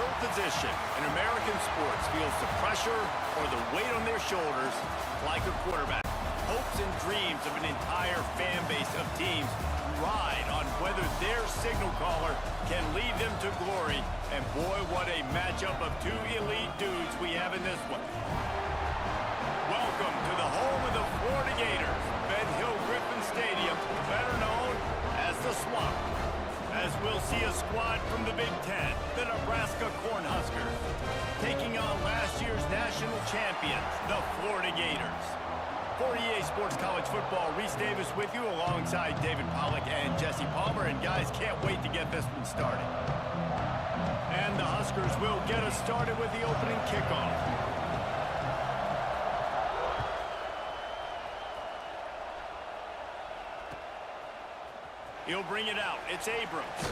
field position in American sports feels the pressure or the weight on their shoulders like a quarterback. Hopes and dreams of an entire fan base of teams ride on whether their signal caller can lead them to glory. And boy, what a matchup of two elite dudes we have in this one. Welcome to the home of the Florida Gators, Ben Hill Griffin Stadium, better known as the Swamp. As we'll see a squad from the Big Ten, the Nebraska Cornhuskers, taking on last year's national champions, the Florida Gators. For EA Sports College Football, Reese Davis with you alongside David Pollack and Jesse Palmer. And guys, can't wait to get this one started. And the Huskers will get us started with the opening kickoff. He'll bring it out. It's Abrams.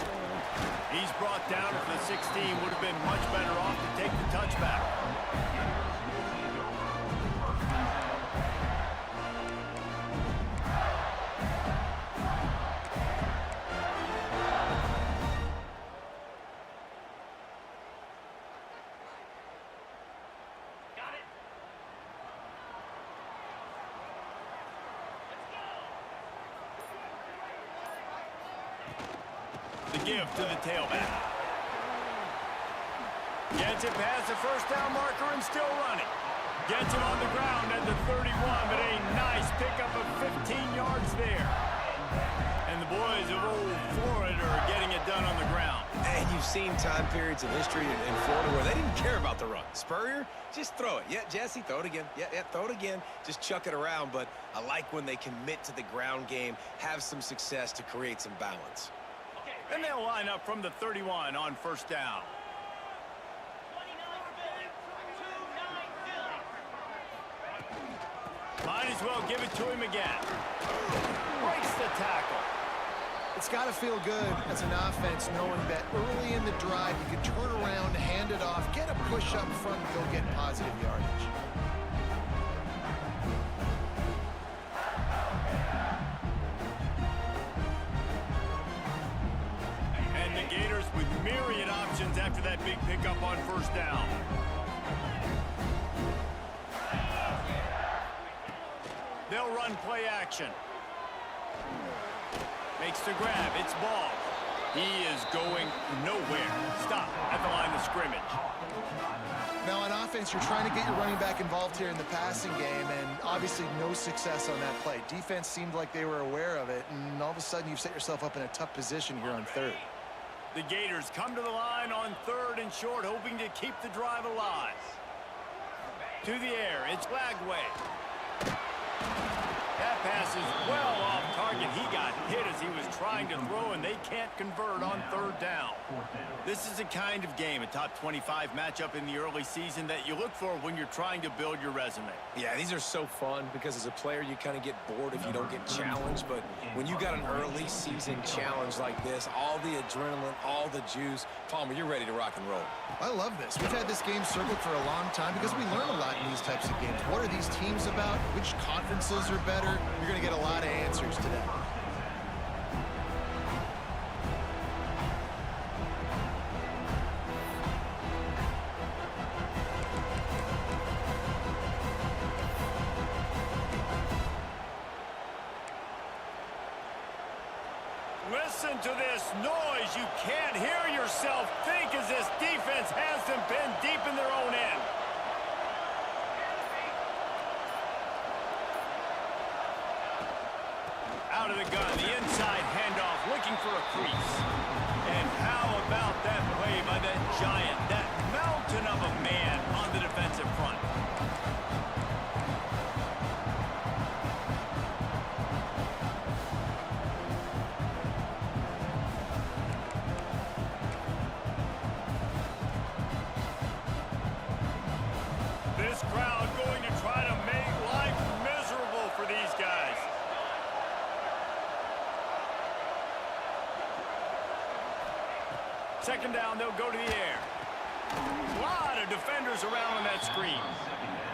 He's brought down at the 16. Would have been much better off to take the touchback. The give to the tailback. Gets it past the first down marker and still running. Gets it on the ground at the 31, but a nice pickup of 15 yards there. And the boys of old Florida are getting it done on the ground. And you've seen time periods in history in Florida where they didn't care about the run. Spurrier, just throw it. Yeah, Jesse, throw it again. Yeah, throw it again. Just chuck it around. But I like when they commit to the ground game, have some success to create some balance. And they'll line up from the 31 on first down. Might as well give it to him again. Breaks the tackle. It's got to feel good as an offense knowing that early in the drive you can turn around, hand it off, get a push up front, and go get positive yardage. Gators with myriad options after that big pickup on first down. They'll run play action. Makes the grab. It's ball. He is going nowhere. Stop at the line of scrimmage. Now on offense, you're trying to get your running back involved here in the passing game, and obviously no success on that play. Defense seemed like they were aware of it, and all of a sudden you've set yourself up in a tough position here on third. The Gators come to the line on third and short, hoping to keep the drive alive. To the air, it's Lagway. That pass is well off target. He got hit as he was trying to throw, and they can't convert on third down. This is the kind of game, a top 25 matchup in the early season, that you look for when you're trying to build your resume. Yeah, these are so fun because as a player you kind of get bored if you don't get challenged, but when you got an early season challenge like this, all the adrenaline, all the juice, Palmer, you're ready to rock and roll. I love this. We've had this game circled for a long time because we learn a lot in these types of games. What are these teams about? Which conferences are better? You're going to get a lot of answers today. Listen to this noise. You can't hear yourself think as this defense has them pinned deep in their own end. Out of the gun, the inside handoff, looking for a crease. And how about that play by that giant, that mountain of a man on the defensive front? This crowd going to try to make life miserable for these guys. Second down, they'll go to the air. A lot of defenders around on that screen.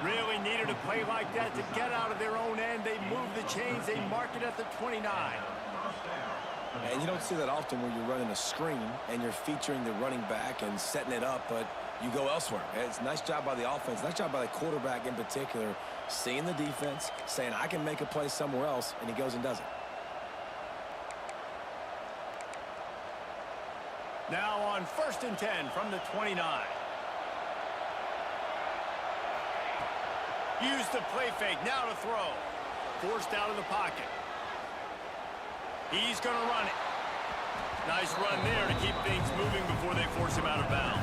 Really needed a play like that to get out of their own end. They move the chains. They mark it at the 29. And you don't see that often where you're running a screen and you're featuring the running back and setting it up, but you go elsewhere. It's a nice job by the offense, nice job by the quarterback in particular, seeing the defense, saying, I can make a play somewhere else, and he goes and does it. Now on 1st and 10 from the 29. Use the play fake, now to throw. Forced out of the pocket. He's going to run it. Nice run there to keep things moving before they force him out of bounds.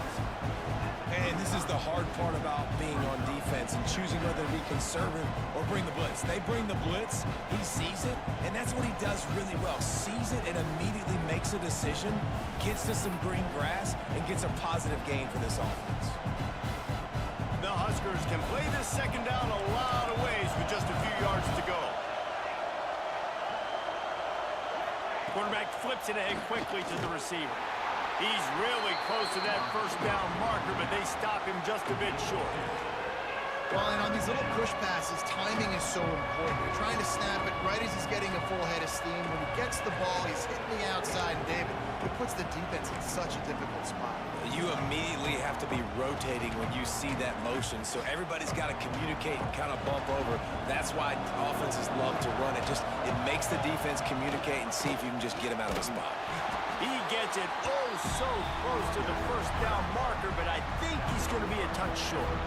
And this is the hard part about being on defense and choosing whether to be conservative or bring the blitz. They bring the blitz, he sees it, and that's what he does really well. Sees it and immediately makes a decision, gets to some green grass, and gets a positive gain for this offense. The Huskers can play this second down a lot of ways with just a few yards to go. Quarterback flips it ahead quickly to the receiver. He's really close to that first down marker, but they stop him just a bit short. Well, and on these little push passes, timing is so important. You're trying to snap it right as he's getting a full head of steam. When he gets the ball, he's hitting the outside, and David, it puts the defense in such a difficult spot. You immediately have to be rotating when you see that motion, so everybody's got to communicate and kind of bump over. That's why offenses love to run it. It makes the defense communicate and see if you can just get him out of the spot. He gets it so close to the first down marker, but I think he's going to be a touch short.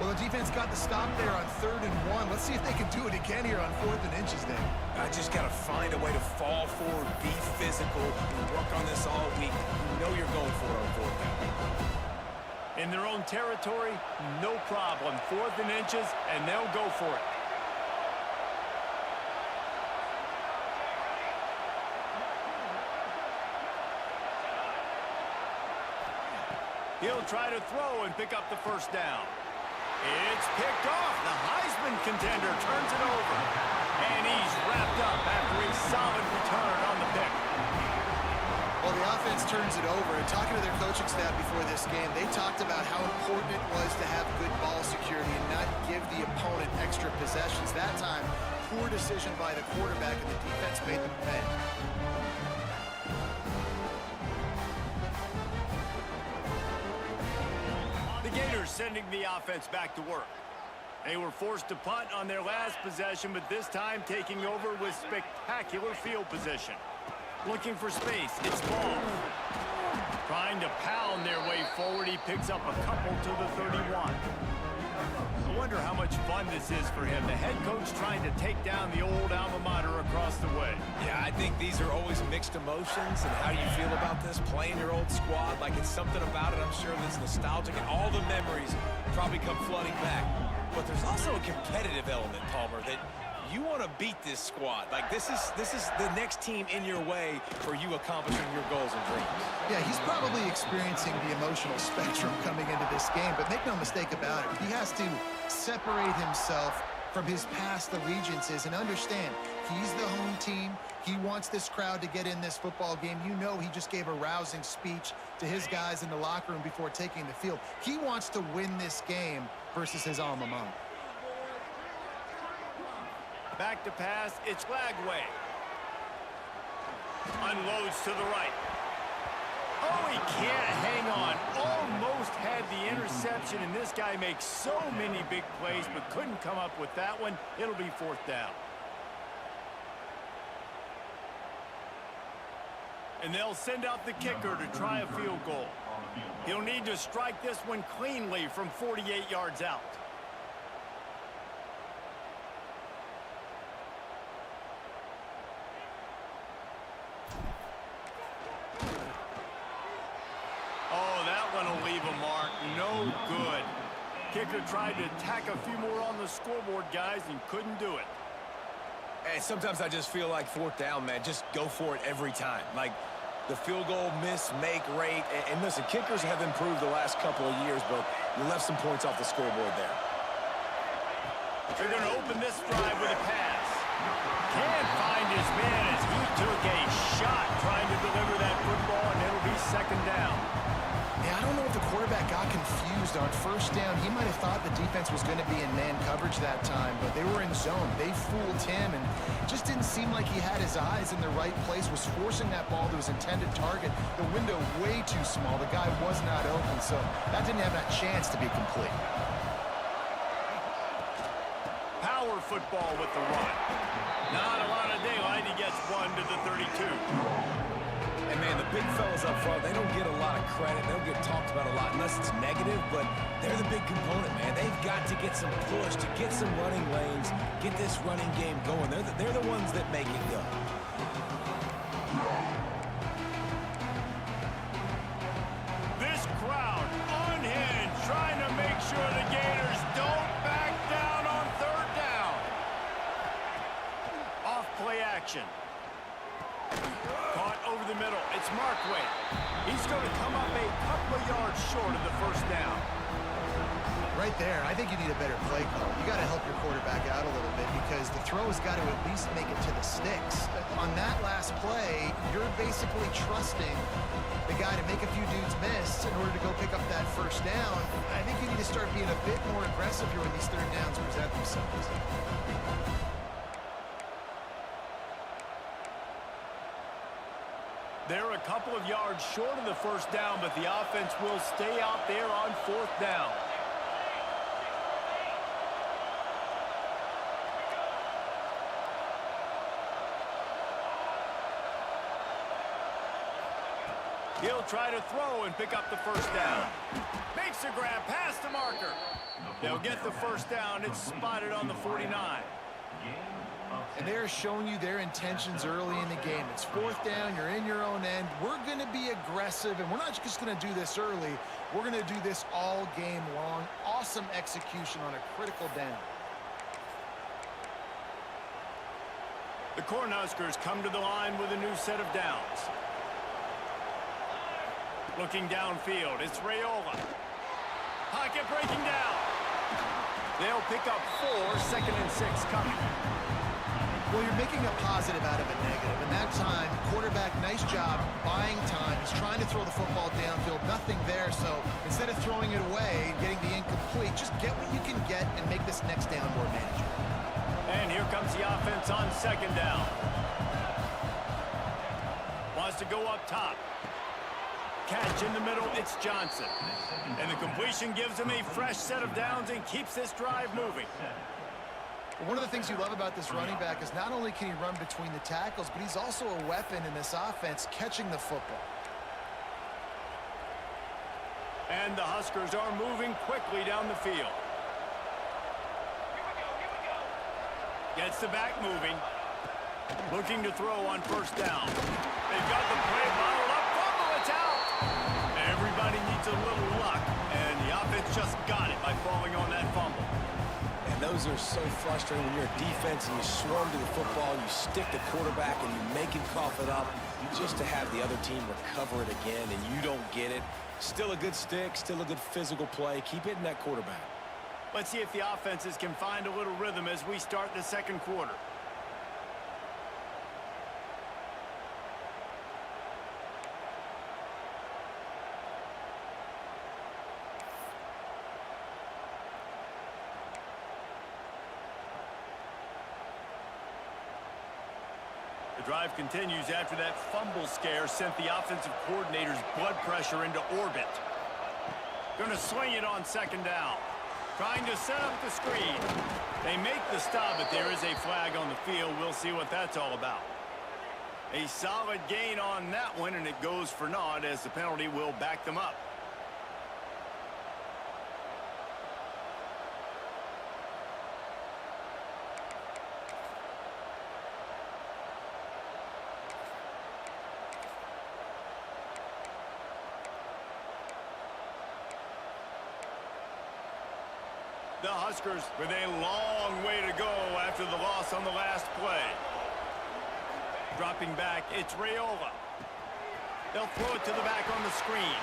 Well, the defense got the stop there on 3rd and 1. Let's see if they can do it again here on 4th and inches, Dave. I just got to find a way to fall forward, be physical, and work on this all week. You know you're going for it on 4th down. In their own territory, no problem. 4th and inches, and they'll go for it. He'll try to throw and pick up the first down. It's picked off. The Heisman contender turns it over. And he's wrapped up after a solid return on the pick. Well, the offense turns it over. And talking to their coaching staff before this game, they talked about how important it was to have good ball security and not give the opponent extra possessions. That time, poor decision by the quarterback, and the defense made them pay. Gators sending the offense back to work. They were forced to punt on their last possession, but this time taking over with spectacular field position. Looking for space. It's ball. Trying to pound their way forward. He picks up a couple to the 31. I wonder how much fun this is for him. The head coach trying to take down the old alma mater across the way. Yeah, I think these are always mixed emotions. And how do you feel about this? Playing your old squad, like it's something about it, I'm sure, that's nostalgic. And all the memories probably come flooding back. But there's also a competitive element, Palmer, that you want to beat this squad. Like this is the next team in your way for you accomplishing your goals and dreams. Yeah, he's probably experiencing the emotional spectrum coming into this game, but make no mistake about it, he has to separate himself from his past allegiances and understand he's the home team. He wants this crowd to get in this football game. You know, he just gave a rousing speech to his guys in the locker room before taking the field. He wants to win this game versus his alma mater. Back to pass, it's Lagway. Unloads to the right. Oh, he can't hang on. Almost had the interception, and this guy makes so many big plays, but couldn't come up with that one. It'll be 4th down. And they'll send out the kicker to try a field goal. He'll need to strike this one cleanly from 48 yards out. Leave a mark. No good. Kicker tried to tack a few more on the scoreboard, guys, and couldn't do it. And sometimes I just feel like 4th down, man, just go for it every time. Like the field goal miss, make rate. And listen, kickers have improved the last couple of years, but you left some points off the scoreboard there. They're going to open this drive with a pass. Can't find his man as he took a shot trying to deliver that football, and it'll be 2nd down. Yeah, I don't know if the quarterback got confused on first down. He might have thought the defense was going to be in man coverage that time, but they were in zone. They fooled him, and just didn't seem like he had his eyes in the right place, was forcing that ball to his intended target. The window way too small. The guy was not open, so that didn't have that chance to be complete. Power football with the run. Not a lot of daylight. He gets one to the 32. And, man, the big fellas up front, they don't get a lot of credit. They don't get talked about a lot unless it's negative, but they're the big component, man. They've got to get some push, to get some running lanes, get this running game going. They're the ones that make it go. This crowd unhinged, trying to make sure the Gators don't back down on third down. Off play action. Caught over the middle. It's Markway. He's going to come up a couple of yards short of the first down. Right there, I think you need a better play call. You got to help your quarterback out a little bit because the throw has got to at least make it to the sticks. On that last play, you're basically trusting the guy to make a few dudes miss in order to go pick up that first down. I think you need to start being a bit more aggressive here when these third downs present themselves. They're a couple of yards short of the first down, but the offense will stay out there on fourth down. He'll try to throw and pick up the first down. Makes a grab past the marker. They'll get the first down. It's spotted on the 49. And they're showing you their intentions early in the game. It's fourth down. You're in your own end. We're going to be aggressive, and we're not just going to do this early. We're going to do this all game long. Awesome execution on a critical down. The Cornhuskers come to the line with a new set of downs. Looking downfield, it's Raiola. Pocket breaking down. They'll pick up 4, second and 6 coming. Well, you're making a positive out of a negative. And that time, quarterback, nice job buying time. He's trying to throw the football downfield. Nothing there, so instead of throwing it away and getting the incomplete, just get what you can get and make this next down more manageable. And here comes the offense on second down. Wants to go up top. Catch in the middle, it's Johnson. And the completion gives him a fresh set of downs and keeps this drive moving. One of the things you love about this running back is not only can he run between the tackles, but he's also a weapon in this offense, catching the football. And the Huskers are moving quickly down the field. Gets the back moving. Looking to throw on first down. They've got the play bottled up. Fumble, it's out. Everybody needs a little luck, and the offense just got it by falling on that fumble. And those are so frustrating when you're a defense and you swarm to the football, you stick the quarterback and you make him cough it up just to have the other team recover it again and you don't get it. Still a good stick, still a good physical play. Keep hitting that quarterback. Let's see if the offenses can find a little rhythm as we start the second quarter. The drive continues after that fumble scare sent the offensive coordinator's blood pressure into orbit. Going to swing it on second down. Trying to set up the screen. They make the stop, but there is a flag on the field. We'll see what that's all about. A solid gain on that one, and it goes for naught as the penalty will back them up. The Huskers with a long way to go after the loss on the last play. Dropping back, it's Raiola. They'll throw it to the back on the screen.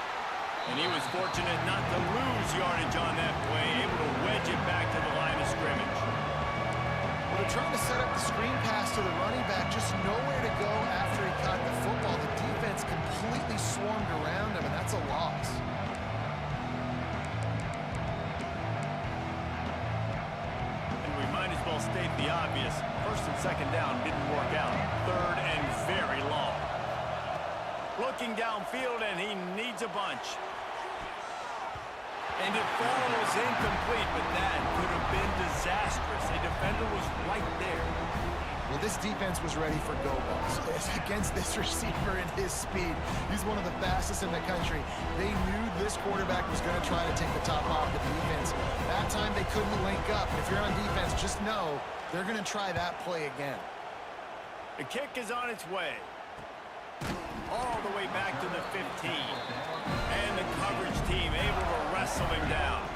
And he was fortunate not to lose yardage on that play, able to wedge it back to the line of scrimmage. Well, they're trying to set up the screen pass to the running back, just nowhere to go after he caught the football. The defense completely swarmed around him, and that's a loss. I'll state the obvious. First and second down didn't work out. Third and very long. Looking downfield, and he needs a bunch. And it falls incomplete, but that could have been disastrous. A defender was right there. Well, this defense was ready for go balls. Against this receiver and his speed, he's one of the fastest in the country. They knew this quarterback was going to try to take the top off the defense. That time they couldn't link up. If you're on defense, just know they're going to try that play again. The kick is on its way. All the way back to the 15. And the coverage team able to wrestle him down.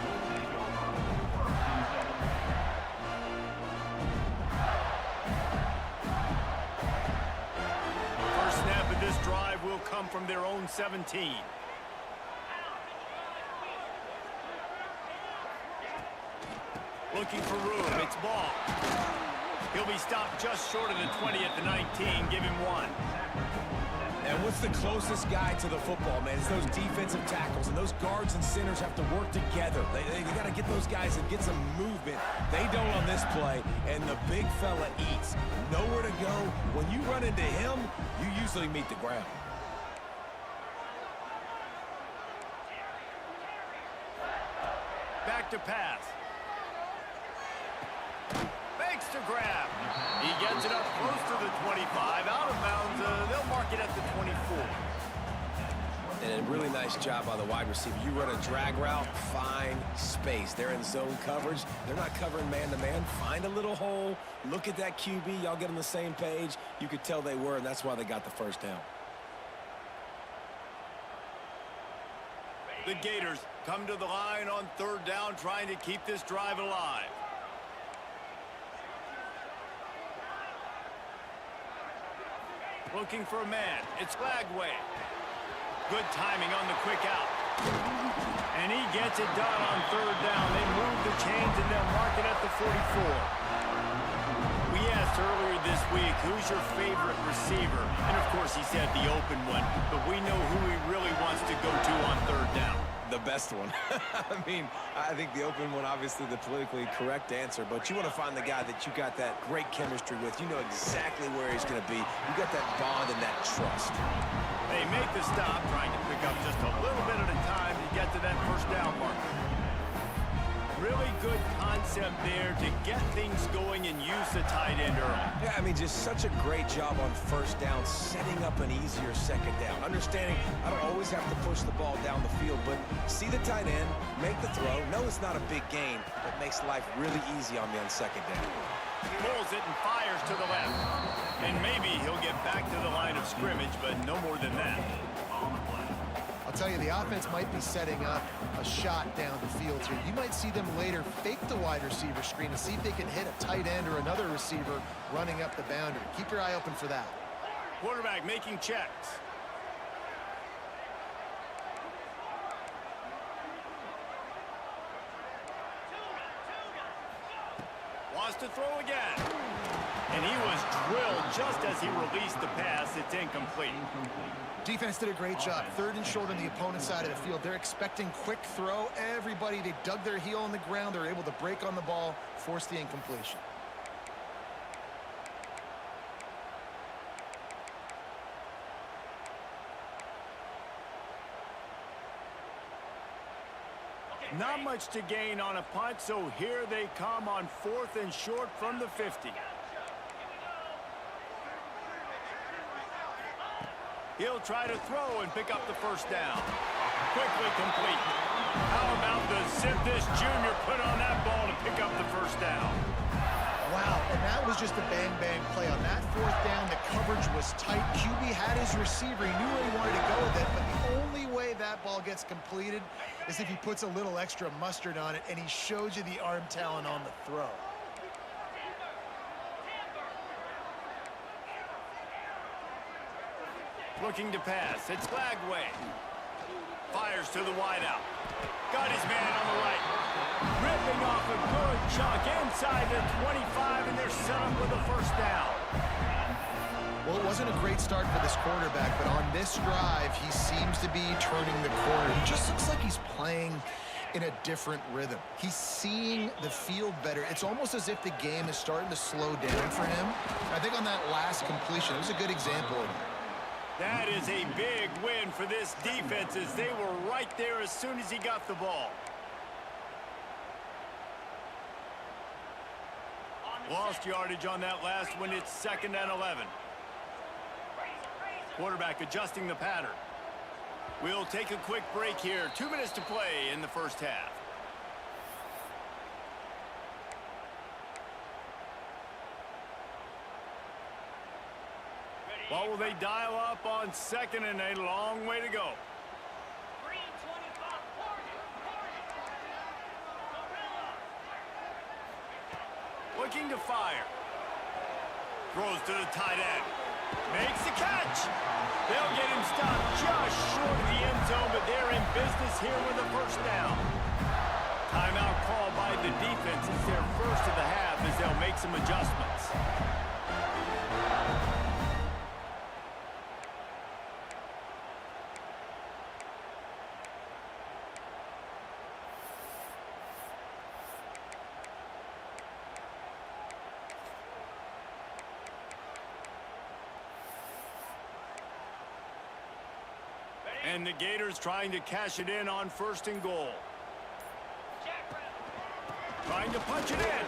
First snap of this drive will come from their own 17. Looking for room. It's ball. He'll be stopped just short of the 20 at the 19. Give him one. And what's the closest guy to the football, man? It's those defensive tackles, and those guards and centers have to work together. They got to get those guys and get some movement. They don't on this play, and the big fella eats. Nowhere to go. When you run into him, you usually meet the ground. Back to pass. Makes the grab. He gets it up close to the 25. Out of bounds. They'll mark it at the 24. And a really nice job by the wide receiver. You run a drag route, find space. They're in zone coverage. They're not covering man-to-man. Find a little hole. Look at that QB. Y'all get on the same page. You could tell they were, and that's why they got the first down. The Gators come to the line on third down, trying to keep this drive alive. Looking for a man. It's Flagway. Good timing on the quick out. And he gets it done on third down. They move the chains and they'll mark it at the 44. We asked earlier this week, who's your favorite receiver? And of course he said the open one, but we know who he really wants to go to on third down. The best one. I mean, I think the open one, obviously the politically correct answer, but you want to find the guy that you got that great chemistry with. You know exactly where he's going to be. You got that bond and that trust. They make the stop, trying to pick up just a little bit at a time to get to that first down mark. Really good concept there to get things going and use the tight end early. Yeah, I mean, just such a great job on first down, setting up an easier second down. Understanding I don't always have to push the ball down the field, but see the tight end, make the throw. No, it's not a big gain, but makes life really easy on me on second down. Pulls it and fires to the left. And maybe he'll get back to the line of scrimmage, but no more than that. I'll tell you, the offense might be setting up a shot down the field here. You might see them later fake the wide receiver screen and see if they can hit a tight end or another receiver running up the boundary. Keep your eye open for that. Quarterback making checks. Wants to throw again. And he was drilled just as he released the pass. It's incomplete. Defense did a great job. Third and short on the opponent's side of the field. They're expecting quick throw. Everybody, they dug their heel on the ground. They're able to break on the ball, force the incompletion. Not much to gain on a punt, so here they come on fourth and short from the 50. He'll try to throw and pick up the first down. Quickly complete. How about the zip this junior put on that ball to pick up the first down? Wow, and that was just a bang-bang play. On that fourth down, the coverage was tight. QB had his receiver. He knew where he wanted to go with it, but the only way that ball gets completed is if he puts a little extra mustard on it, and he shows you the arm talent on the throw. Looking to pass. It's Flagway. Fires to the wideout. Got his man on the right. Ripping off a good chunk inside the 25, and they're set up with a first down. Well, it wasn't a great start for this quarterback, but on this drive, he seems to be turning the corner. He just looks like he's playing in a different rhythm. He's seeing the field better. It's almost as if the game is starting to slow down for him. I think on that last completion, it was a good example of that. That is a big win for this defense as they were right there as soon as he got the ball. Lost yardage on that last one. It's 2nd and 11. Quarterback adjusting the pattern. We'll take a quick break here. 2 minutes to play in the first half. What will they dial up on 2nd and a long way to go? Looking to fire. Throws to the tight end. Makes the catch. They'll get him stopped just short of the end zone, but they're in business here with a first down. Timeout called by the defense. It's their first of the half as they'll make some adjustments. And the Gators trying to cash it in on 1st and goal. Trying to punch it in.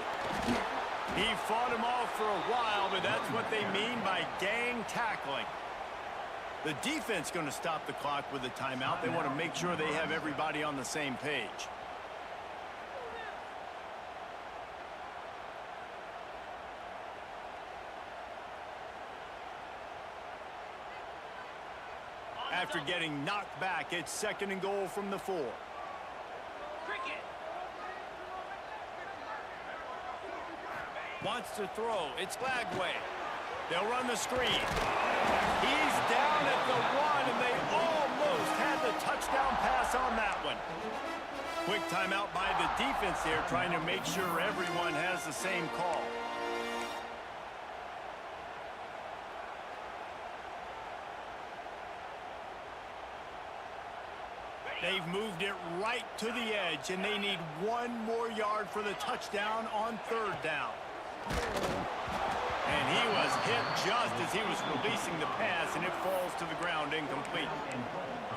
He fought him off for a while, but that's what they mean by gang tackling. The defense going to stop the clock with a timeout. They want to make sure they have everybody on the same page. After getting knocked back, it's 2nd and goal from the 4. Wants to throw. It's Lagway. They'll run the screen. He's down at the 1, and they almost had the touchdown pass on that one. Quick timeout by the defense here, trying to make sure everyone has the same call. They've moved it right to the edge, and they need 1 more yard for the touchdown on 3rd down. And he was hit just as he was releasing the pass, and it falls to the ground incomplete.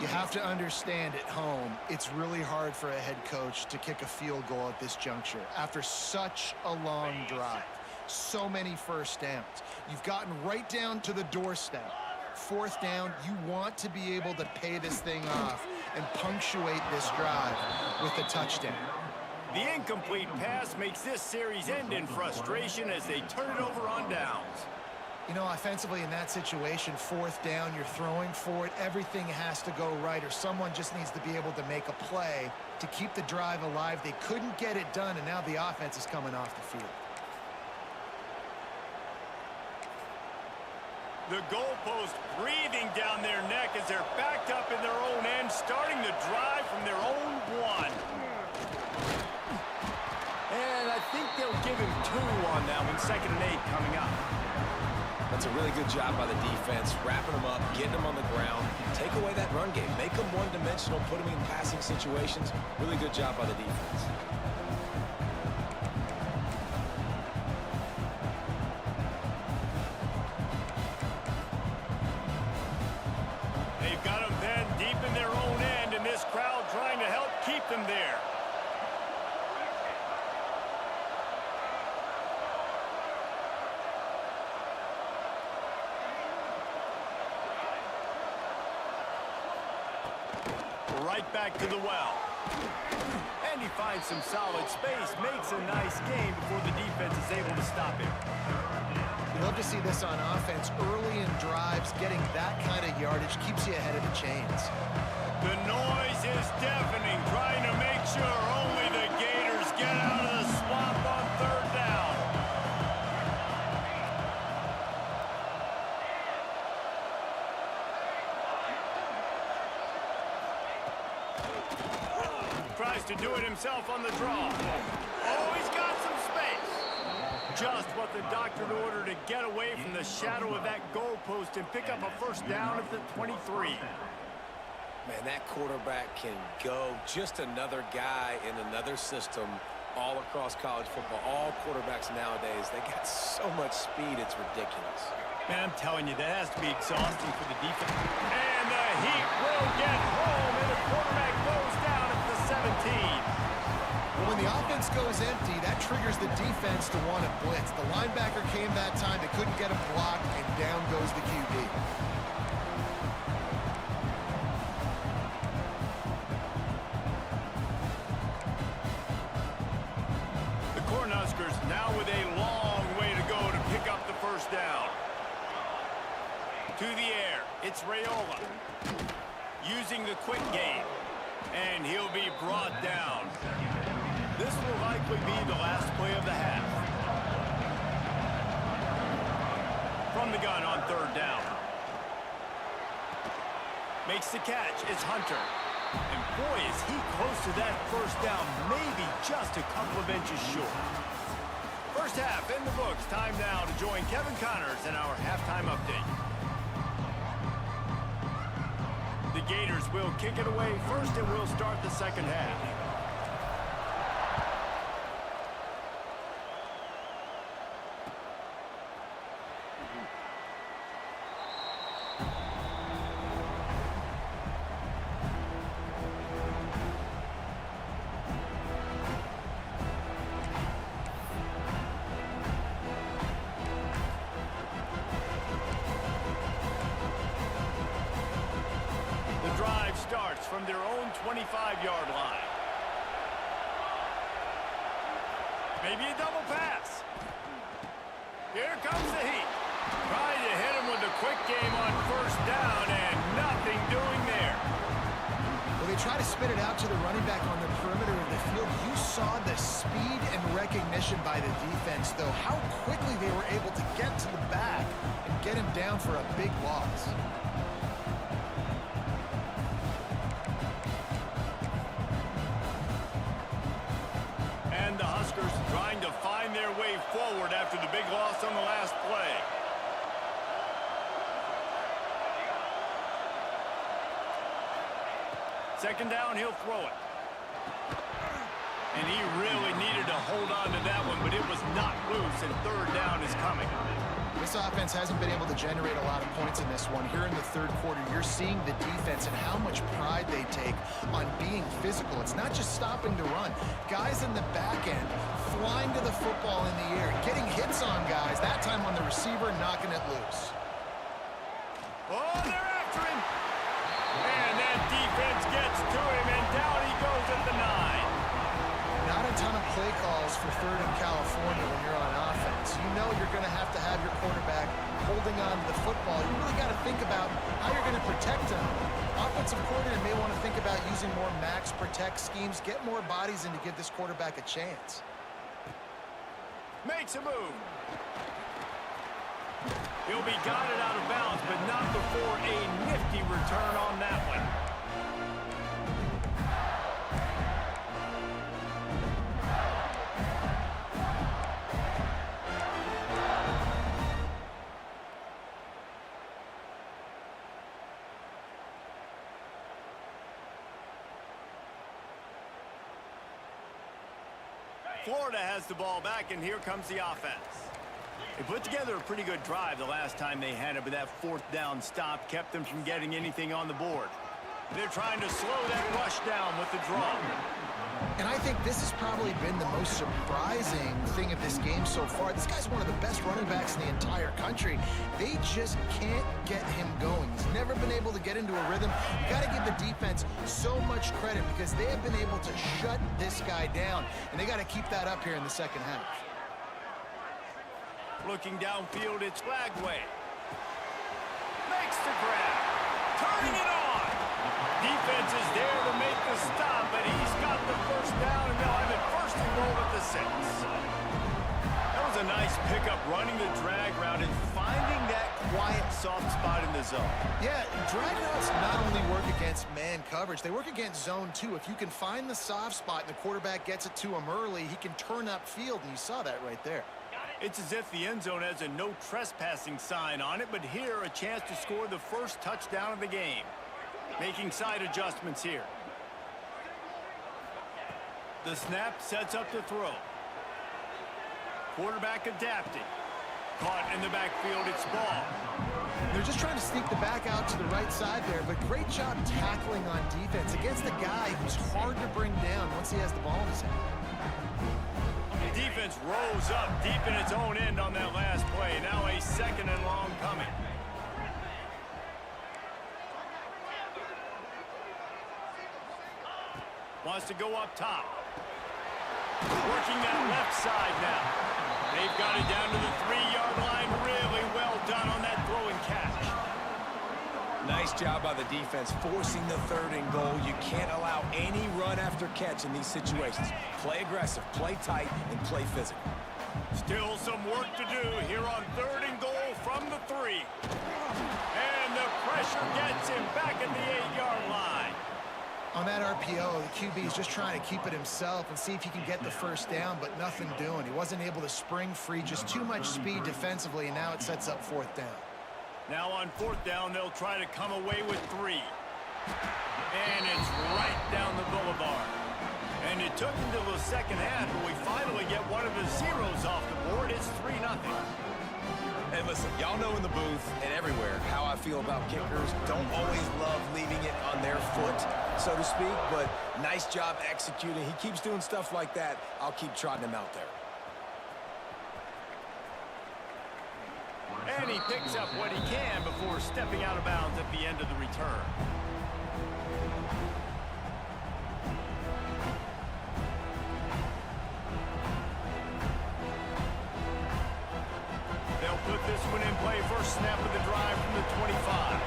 You have to understand at home, it's really hard for a head coach to kick a field goal at this juncture after such a long drive. So many first downs. You've gotten right down to the doorstep. 4th down, you want to be able to pay this thing off and punctuate this drive with a touchdown. The incomplete pass makes this series end in frustration as they turn it over on downs. You know, offensively in that situation, 4th down, you're throwing for it. Everything has to go right, or someone just needs to be able to make a play to keep the drive alive. They couldn't get it done, and now the offense is coming off the field. The goalpost breathing down their neck as they're backed up in their own end, starting the drive from their own 1. And I think they'll give him 2 on that one. 2nd and 8 coming up. That's a really good job by the defense, wrapping them up, getting them on the ground, take away that run game, make them one-dimensional, put them in passing situations. Really good job by the defense. They've got them then deep in their own end, and this crowd trying to help keep them there. Right back to the well. And he finds some solid space, makes a nice gain before the defense is able to stop him. You love to see this on offense. Early in drives, getting that kind of yardage keeps you ahead of the chains. The noise is deafening, trying to make sure only the Gators get out of the swamp on 3rd down. Tries to do it himself on the draw. Oh, he's got some space. Just what the doctor ordered to get away from the shadow of that goalpost and pick up a first down at the 23. Man, that quarterback can go. Just another guy in another system all across college football. All quarterbacks nowadays, they got so much speed, it's ridiculous. Man, I'm telling you, that has to be exhausting for the defense. And the Heat will get home, and the quarterback goes down at the 17. Well, when the offense goes empty, that triggers the defense to want to blitz. The linebacker came that time. They couldn't get him blocked, and down goes the QB. The Cornhuskers now with a long way to go to pick up the first down. To the air, it's Raiola. Using the quick game. And he'll be brought down. This will likely be the last play of the half. From the gun on third down. Makes the catch. It's Hunter. And boy, is he close to that first down. Maybe just a couple of inches short. First half in the books. Time now to join Kevin Connors in our halftime update. The Gators will kick it away first, and we'll start the second half. Starts from their own 25-yard line. Maybe a double pass. Here comes the Heat. Trying to hit him with a quick game on first down, and nothing doing there. Well, they try to spit it out to the running back on the perimeter of the field. You saw the speed and recognition by the defense, though, how quickly they were able to get to the back and get him down for a big loss. The Huskers trying to find their way forward after the big loss on the last play. Second down, he'll throw it. And he really needed to hold on to that one, but it was not loose, and third down is coming. This offense hasn't been able to generate a lot of points in this one. Here in the third quarter, you're seeing the defense and how much pride they take on being physical. It's not just stopping to run. Guys in the back end flying to the football in the air, getting hits on guys, that time on the receiver, knocking it loose. Oh, they're after him. And that defense gets to him, and down he goes at the 9. Not a ton of play calls for third in California when you're on offense. You know you're going to have your quarterback holding on to the football. You really got to think about how you're going to protect him. Offensive coordinator may want to think about using more max protect schemes, get more bodies in to give this quarterback a chance. Makes a move. He'll be guided out of bounds, but not before a nifty return on that one. Florida has the ball back, and here comes the offense. They put together a pretty good drive the last time they had it, but that fourth down stop kept them from getting anything on the board. They're trying to slow that rush down with the draw. And I think this has probably been the most surprising thing of this game so far. This guy's one of the best running backs in the entire country. They just can't get him going. He's never been able to get into a rhythm. You got to give the defense so much credit because they have been able to shut this guy down, and they got to keep that up here in the second half. Looking downfield, it's Flagway. Makes the grab. Turning it on. Defense is there to make the stop, but he's got the first down, and they'll have it first and goal at the 6. That was a nice pickup, running the drag route and finding that quiet, soft spot in the zone. Yeah, drag routes not only work against man coverage, they work against zone too. If you can find the soft spot and the quarterback gets it to him early, he can turn upfield, and you saw that right there. It's as if the end zone has a no trespassing sign on it, but here a chance to score the first touchdown of the game. Making side adjustments here. The snap sets up the throw. Quarterback adapting. Caught in the backfield, it's ball. They're just trying to sneak the back out to the right side there, but great job tackling on defense against a guy who's hard to bring down once he has the ball in his hand. Defense rose up deep in its own end on that last play. Now a 2nd and long coming. Wants to go up top. Working that left side now. They've got it down to the 3-yard line. Really well done on that throw and catch. Nice job by the defense forcing the 3rd and goal. You can't allow any run after catch in these situations. Play aggressive, play tight, and play physical. Still some work to do here on 3rd and goal from the 3. And the pressure gets him back at the 8-yard line. On that RPO, the QB is just trying to keep it himself and see if he can get the 1st down, but nothing doing. He wasn't able to spring free, just too much speed defensively, and now it sets up 4th down. Now on 4th down, they'll try to come away with 3. And it's right down the boulevard. And it took until the 2nd half, but we finally get one of the zeros off the board. It's 3-0. And listen, y'all know in the booth and everywhere how I feel about kickers. Don't always love leaving it on their foot, so to speak, but nice job executing. He keeps doing stuff like that. I'll keep trotting him out there. And he picks up what he can before stepping out of bounds at the end of the return. They'll put this one in play. First snap of the drive from the 25.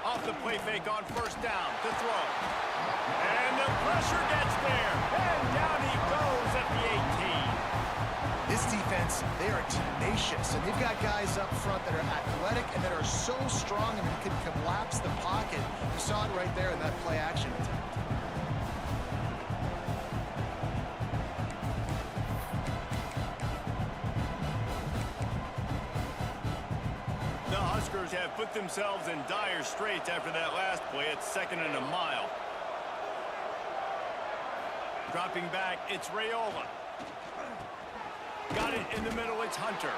Off the play fake on 1st down to throw. And the pressure gets there. And down he goes at the 18. This defense, they are tenacious, and they've got guys up front that are athletic and that are so strong and can collapse the pocket. You saw it right there in that play action attempt. The Huskers have put themselves in dire straits after that last play. It's 2nd and a mile. Dropping back, it's Raiola. Got it in the middle, it's Hunter.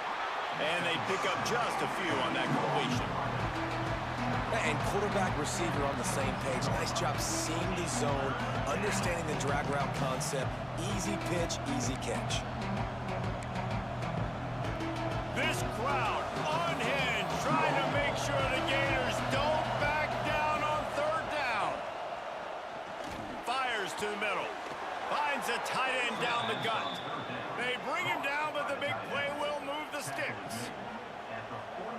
And they pick up just a few on that completion. And quarterback receiver on the same page. Nice job seeing the zone, understanding the drag route concept. Easy pitch, easy catch. This crowd unhinged, trying to make sure the Gators don't back down on 3rd down. Fires to the middle. Finds a tight end down the gut. They bring him down, but the big play will move the sticks.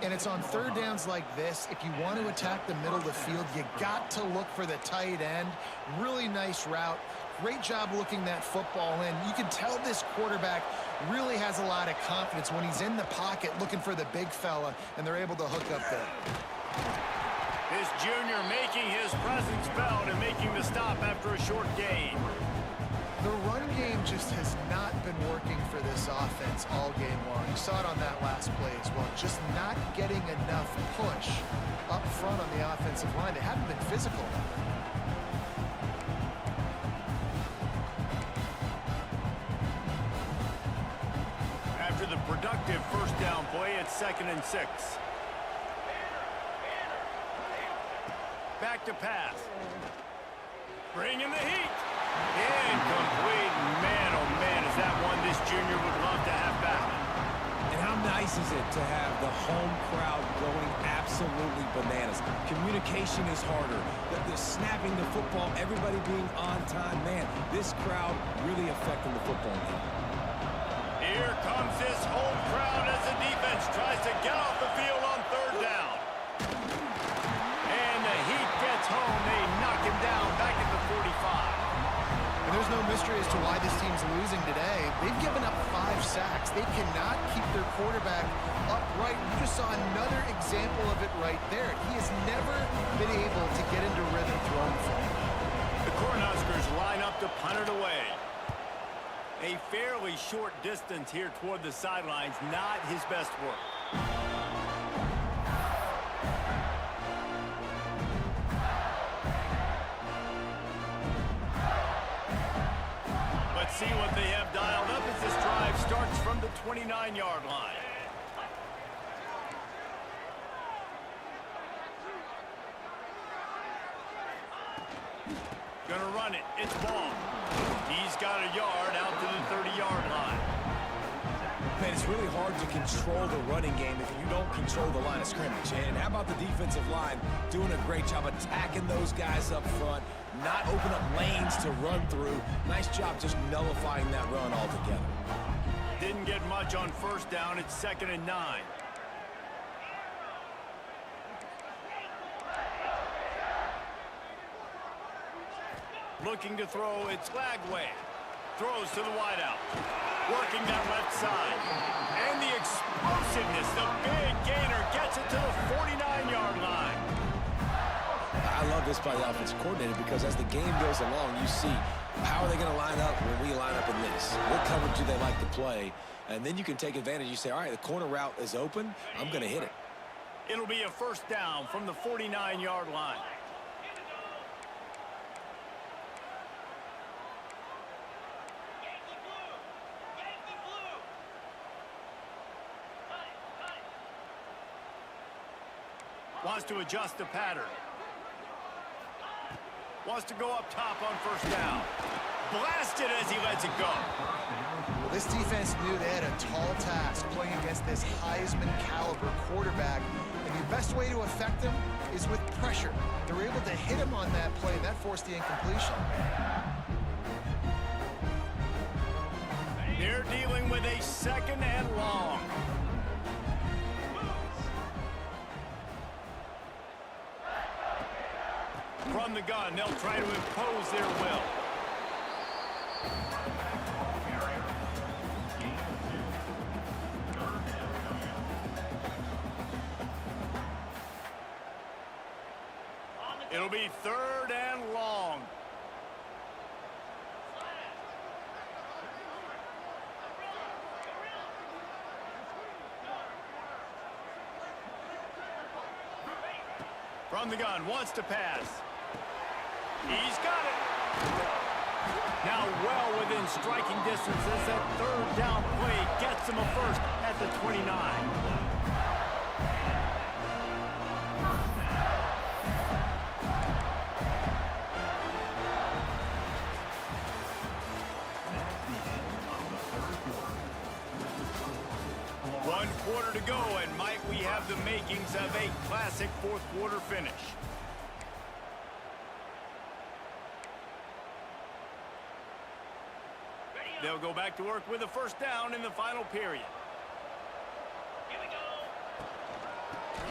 And it's on 3rd downs like this. If you want to attack the middle of the field, you got to look for the tight end. Really nice route. Great job looking that football in. You can tell this quarterback really has a lot of confidence when he's in the pocket looking for the big fella, and they're able to hook up there. This junior making his presence felt and making the stop after a short gain. The run game just has not been working for this offense all game long. You saw it on that last play as well. Just not getting enough push up front on the offensive line. They haven't been physical. After the productive 1st down play, it's 2nd and 6. Back to pass. Bring in the heat. Incomplete. Man, oh man, is that one this junior would love to have back. And how nice is it to have the home crowd going absolutely bananas? Communication is harder. The snapping the football, everybody being on time. Man, this crowd really affecting the football game. Here comes this home crowd as the defense tries to get off the field on 3rd down. And the Heat gets home. They knock him down back at the 45. And there's no mystery as to why this team's losing today. They've given up 5 sacks. They cannot keep their quarterback upright. You just saw another example of it right there. He has never been able to get into rhythm throwing from him. The Cornhuskers line up to punt it away. A fairly short distance here toward the sidelines, not his best work. see what they have dialed up as this drive starts from the 29-yard line. Gonna run it. It's ball. He's got a yard out to the 30-yard line. Man, it's really hard to control the running game if you don't control the line of scrimmage. And how about the defensive line doing a great job attacking those guys up front, not open up lanes to run through. Nice job just nullifying that run altogether. Didn't get much on first down. It's 2nd and 9. Looking to throw, it's Lagway. Throws to the wideout. Working that left side. And the explosiveness, the big gainer gets it to the 49-yard line. I love this by the offensive coordinator because as the game goes along, you see how are they going to line up when we line up in this? What coverage do they like to play? And then you can take advantage. You say, all right, the corner route is open. I'm going to hit it. It'll be a first down from the 49-yard line. Wants to adjust the pattern. Wants to go up top on first down. Blasted as he lets it go. Well, this defense knew they had a tall task playing against this Heisman caliber quarterback, and the best way to affect him is with pressure. They were able to hit him on that play, and that forced the incompletion. They're dealing with a 2nd and long. From the gun, they'll try to impose their will. It'll be 3rd and long. From the gun, wants to pass. He's got it. Now well within striking distance as that 3rd down play gets him a first at the 29. One quarter to go, and might we have the makings of a classic 4th quarter finish. They'll go back to work with a first down in the final period. Here we go.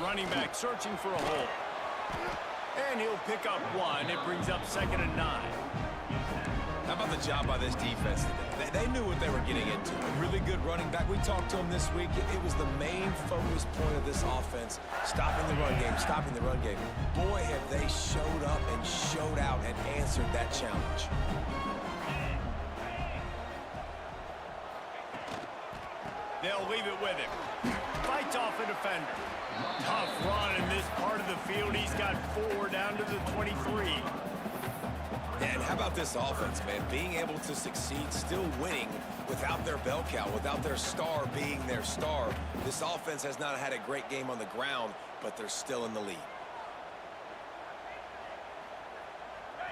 Running back searching for a hole. And he'll pick up 1. It brings up 2nd and 9. How about the job by this defense today? They knew what they were getting into. A really good running back. We talked to him this week. It was the main focus point of this offense. Stopping the run game, stopping the run game. Boy, have they showed up and showed out and answered that challenge. They'll leave it with him. Fights off a defender. Tough run in this part of the field. He's got 4 down to the 23. And how about this offense, man? Being able to succeed, still winning without their bell cow, without their star being their star. This offense has not had a great game on the ground, but they're still in the lead.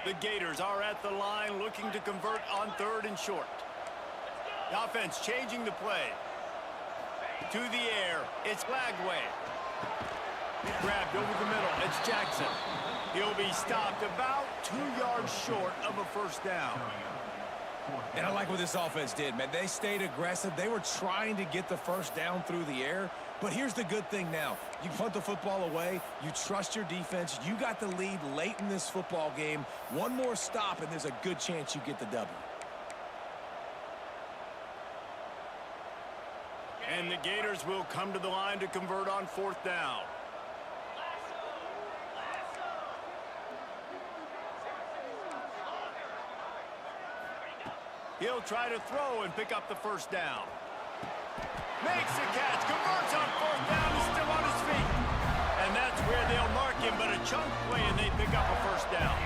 The Gators are at the line looking to convert on 3rd and short. The offense changing the play. To the air, it's Lagway. Grabbed over the middle, it's Jackson. He'll be stopped about 2 yards short of a first down. And I like what this offense did, man. They stayed aggressive. They were trying to get the first down through the air. But here's the good thing now. You punt the football away. You trust your defense. You got the lead late in this football game. One more stop, and there's a good chance you get the W. And the Gators will come to the line to convert on 4th down. He'll try to throw and pick up the first down. Makes the catch, converts on 4th down, he's still on his feet. And that's where they'll mark him, but a chunk play and they pick up a first down.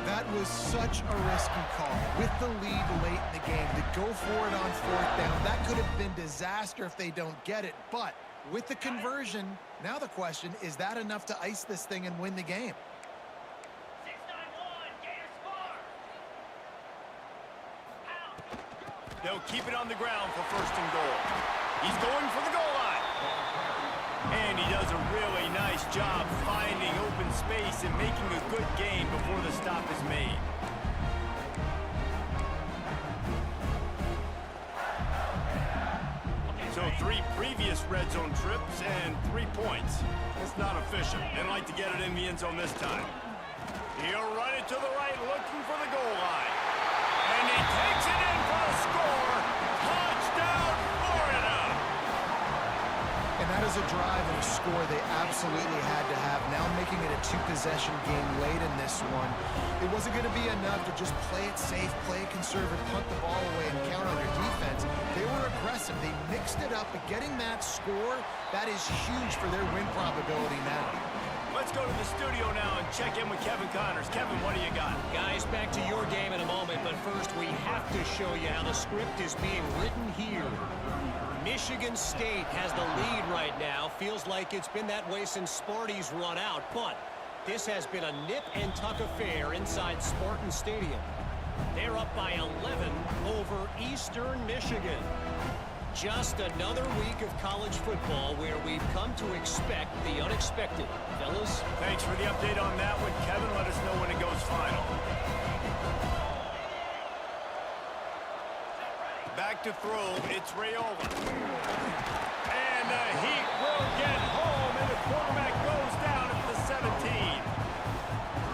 That was such a risky call. With the lead late in the game, to go for it on 4th down, that could have been disaster if they don't get it. But with the conversion, now the question, is that enough to ice this thing and win the game? 6-9-1, Gators score. They'll keep it on the ground for 1st and goal. He's going for the goal line. And he does a really nice job finding open space and making a good gain before the stop is made. So 3 previous red zone trips and 3 points. It's not efficient. They'd like to get it in the end zone this time. He'll run it to the right, looking for the goal line. And he takes it in for a score. Touchdown, Florida! And that is a drive and a score they absolutely had to have. Now making it a 2-possession game late in this one. It wasn't going to be enough to just play it safe, play it conservative, punt the ball away, and count on their defense. They were aggressive. They mixed it up, but getting that score, that is huge for their win probability now. Let's go to the studio now and check in with Kevin Connors. Kevin, what do you got? Guys, back to your game in a moment, but first we have to show you how the script is being written here. Michigan State has the lead right now. Feels like it's been that way since Sparty's run out, but this has been a nip-and-tuck affair inside Spartan Stadium. They're up by 11 over Eastern Michigan. Just another week of college football where we've come to expect the unexpected. Fellas? Thanks for the update on that one, Kevin. Let us know when it goes final. Back to throw, it's Rayola. And the Heat will get home, and the quarterback goes down at the 17.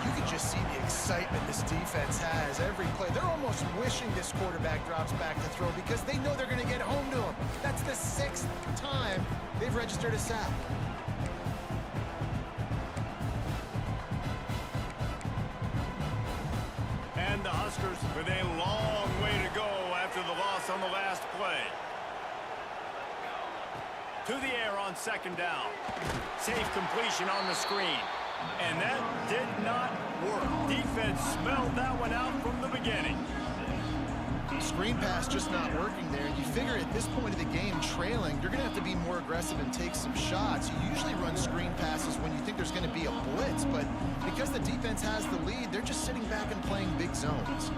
You can just see the excitement this defense has every play. They're almost wishing this quarterback drops back to throw because they know they're going to get home to him. That's the 6th time they've registered a sack. And the Huskers with a long way to go after the loss on the last play. To the air on 2nd down. Safe completion on the screen. And that did not work. Defense spelled that one out from the beginning. Screen pass just not working there. You figure at this point of the game, trailing, you're going to have to be more aggressive and take some shots. You usually run screen passes when you think there's going to be a blitz, but because the defense has the lead, they're just sitting back and playing big zones.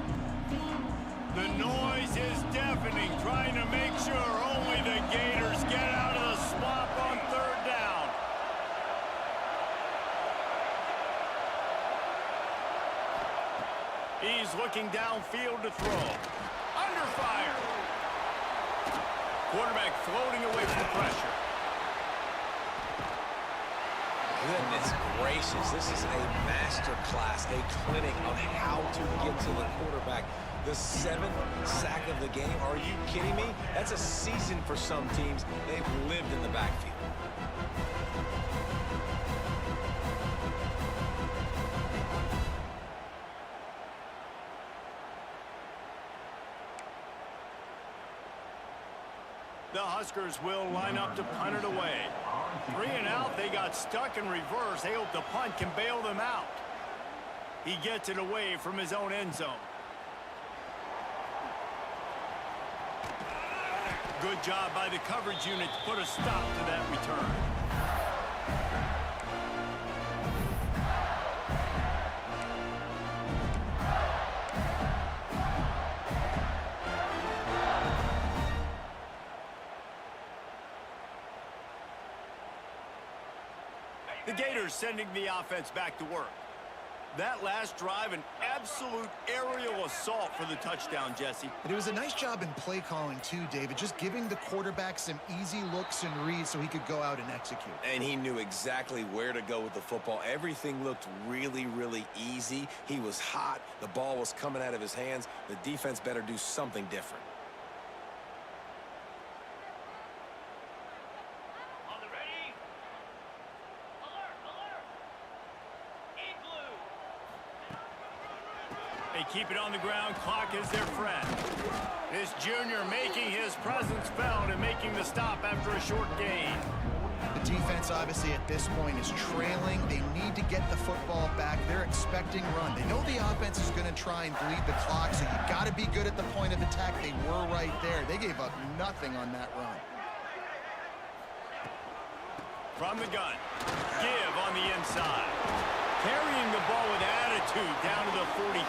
The noise is deafening, trying to make sure only the Gators get out of the swamp on 3rd down. He's looking downfield to throw. Under fire. Quarterback floating away from pressure. Goodness gracious, this is a master class, a clinic on how to get to the quarterback. The 7th sack of the game, are you kidding me? That's a season for some teams. They've lived in the backfield. The Huskers will line up to punt it away. 3 and out, they got stuck in reverse. They hope the punt can bail them out. He gets it away from his own end zone. Good job by the coverage unit to put a stop to that return. The Gators sending the offense back to work. That last drive, an absolute aerial assault for the touchdown, Jesse. And it was a nice job in play calling too, David, just giving the quarterback some easy looks and reads so he could go out and execute. And he knew exactly where to go with the football. Everything looked really, really easy. He was hot. The ball was coming out of his hands. The defense better do something different. They keep it on the ground. Clock is their friend. This junior making his presence felt and making the stop after a short gain. The defense, obviously, at this point is trailing. They need to get the football back. They're expecting run. They know the offense is going to try and bleed the clock, so you got to be good at the point of attack. They were right there. They gave up nothing on that run. From the gun, give on the inside. Carrying the ball with attitude down to the 42.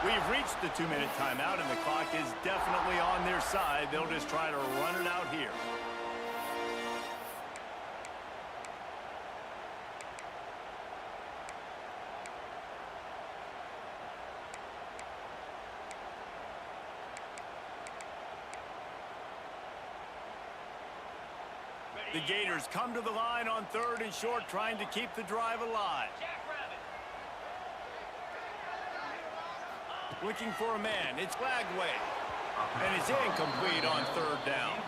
We've reached the 2-minute timeout, and the clock is definitely on their side. They'll just try to run it out here. The Gators come to the line on 3rd and short, trying to keep the drive alive. Looking for a man. It's Flagway. And it's incomplete on 3rd down.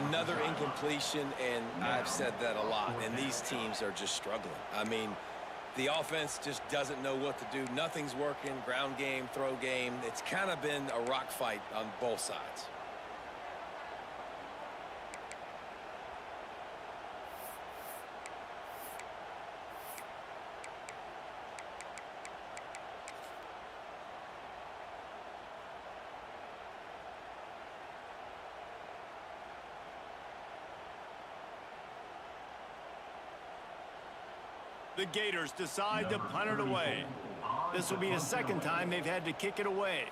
Another incompletion, and I've said that a lot, and these teams are just struggling. I mean, the offense just doesn't know what to do. Nothing's working. Ground game, throw game. It's kind of been a rock fight on both sides. The Gators decide to punt it away. This will be the 2nd time they've had to kick it away.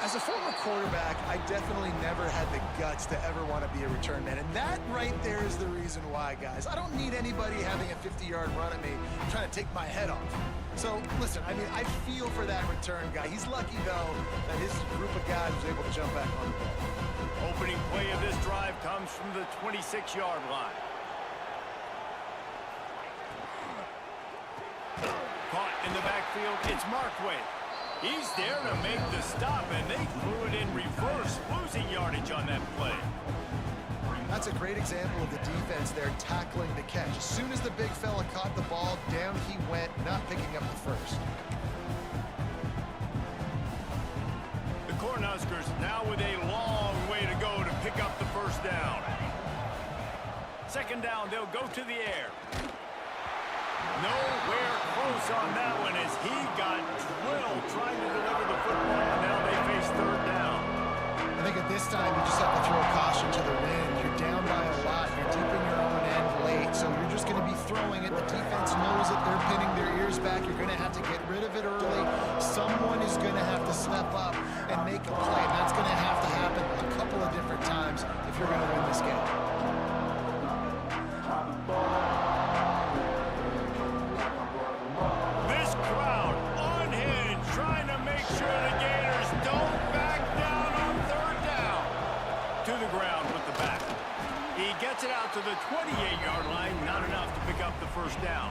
As a former quarterback, I definitely never had the guts to ever want to be a return man. And that right there is the reason why, guys. I don't need anybody having a 50-yard run at me trying to take my head off. So, listen, I mean, I feel for that return guy. He's lucky, though, that his group of guys was able to jump back on the ball. Opening play of this drive comes from the 26-yard line. Caught in the backfield, it's Markway. He's there to make the stop, and they threw it in reverse, losing yardage on that play. That's a great example of the defense there tackling the catch. As soon as the big fella caught the ball, down he went, not picking up the first. The Cornhuskers now with a long way to go to pick up the 1st down. 2nd down, they'll go to the air. Nowhere close on that one as he got drilled trying to deliver the football. Now they face 3rd down. I think at this time you just have to throw caution to the wind. You're down by a lot. You're deep in your own end late, so you're just going to be throwing it. The defense knows it. They're pinning their ears back. You're going to have to get rid of it early. Someone is going to have to step up and make a play. And that's going to have to happen a couple of different times if you're going to win this game. This crowd unhinged, trying to make sure the Gators don't back down on 3rd down. To the ground with the back. He gets it out to the 28-yard line, not enough to pick up the 1st down.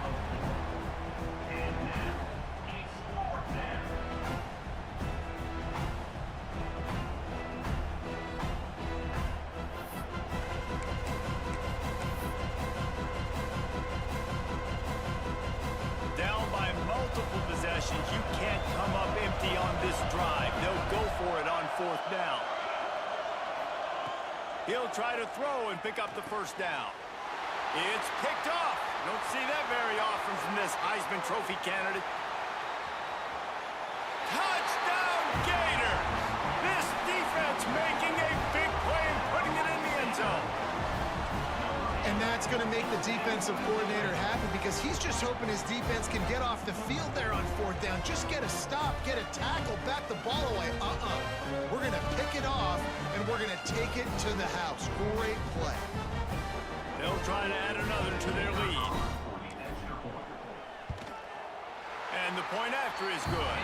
Down by multiple possessions, you can't come up empty on this drive. They'll go for it on 4th down. He'll try to throw and pick up the 1st down. It's picked off. Don't see that very often from this Heisman Trophy candidate. Touchdown, Gators! This defense making a big play and putting it in the end zone. And that's going to make the defensive coordinator happy because he's just hoping his defense can get off the field there on 4th down. Just get a stop, get a tackle, back the ball away. We're going to pick it off, and we're going to take it to the house. Great play. They'll try to add another to their lead. And the point after is good.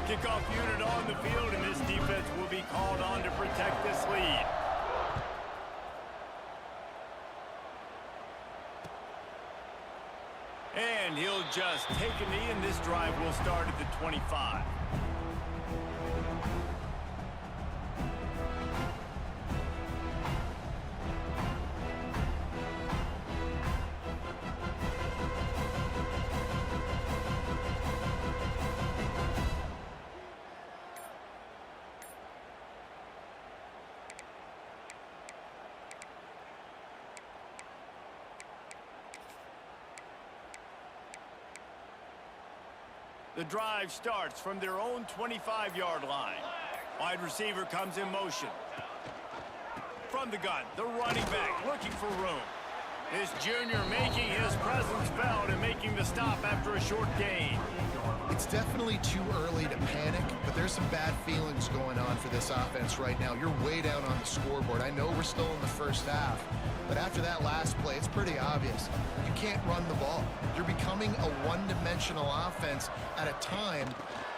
Kickoff unit on the field, and this defense will be called on to protect this lead. And he'll just take a knee, and this drive will start at the 25. The drive starts from their own 25-yard line. Wide receiver comes in motion. From the gun, the running back looking for room. This junior making his presence felt and making the stop after a short gain. It's definitely too early to panic, but there's some bad feelings going on for this offense right now. You're way down on the scoreboard. I know we're still in the first half, but after that last play, it's pretty obvious. You can't run the ball. You're becoming a one-dimensional offense at a time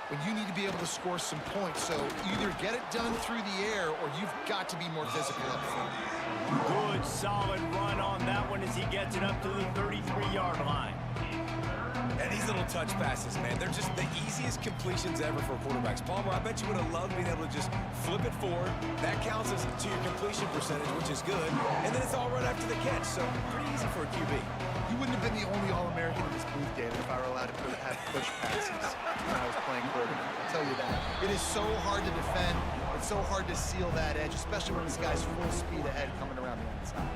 when you need to be able to score some points. So either get it done through the air or you've got to be more physical up front. Good, solid run on that one as he gets it up to the 33-yard line. And these little touch passes, man, they're just the easiest completions ever for quarterbacks. Palmer, I bet you would have loved being able to just flip it forward. That counts as to your completion percentage, which is good. And then it's all right after the catch, so pretty easy for a QB. You wouldn't have been the only All-American in this booth, David, if I were allowed to have push passes when I was playing quarterback. I'll tell you that. It is so hard to defend. It's so hard to seal that edge, especially when this guy's full speed ahead coming around the outside.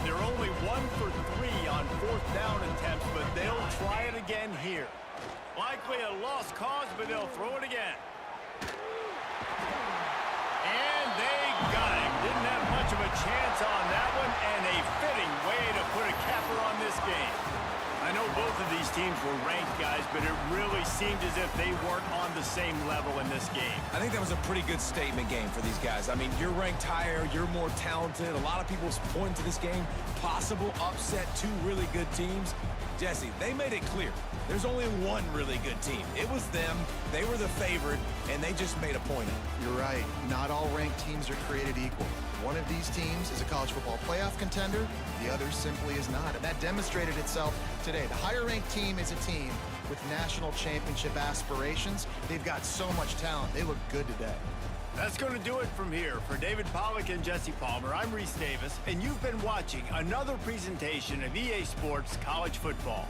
They're only 1 for 3 on 4th down attempts, but they'll try it again here. Likely a lost cause, but they'll throw it again. And they got him. Didn't have much of a chance on that one, and a fitting way to put a capper on this game. I know both of these teams were ranked, guys, but it really seemed as if they weren't on the same level in this game. I think that was a pretty good statement game for these guys. I mean, you're ranked higher, you're more talented. A lot of people point to this game, possible upset, 2 really good teams. Jesse, they made it clear. There's only one really good team. It was them. They were the favorite, and they just made a point of it. You're right. Not all ranked teams are created equal. One of these teams is a college football playoff contender. The other simply is not. And that demonstrated itself today. The higher-ranked team is a team with national championship aspirations. They've got so much talent. They look good today. That's going to do it from here. For David Pollack and Jesse Palmer, I'm Reese Davis, and you've been watching another presentation of EA Sports College Football.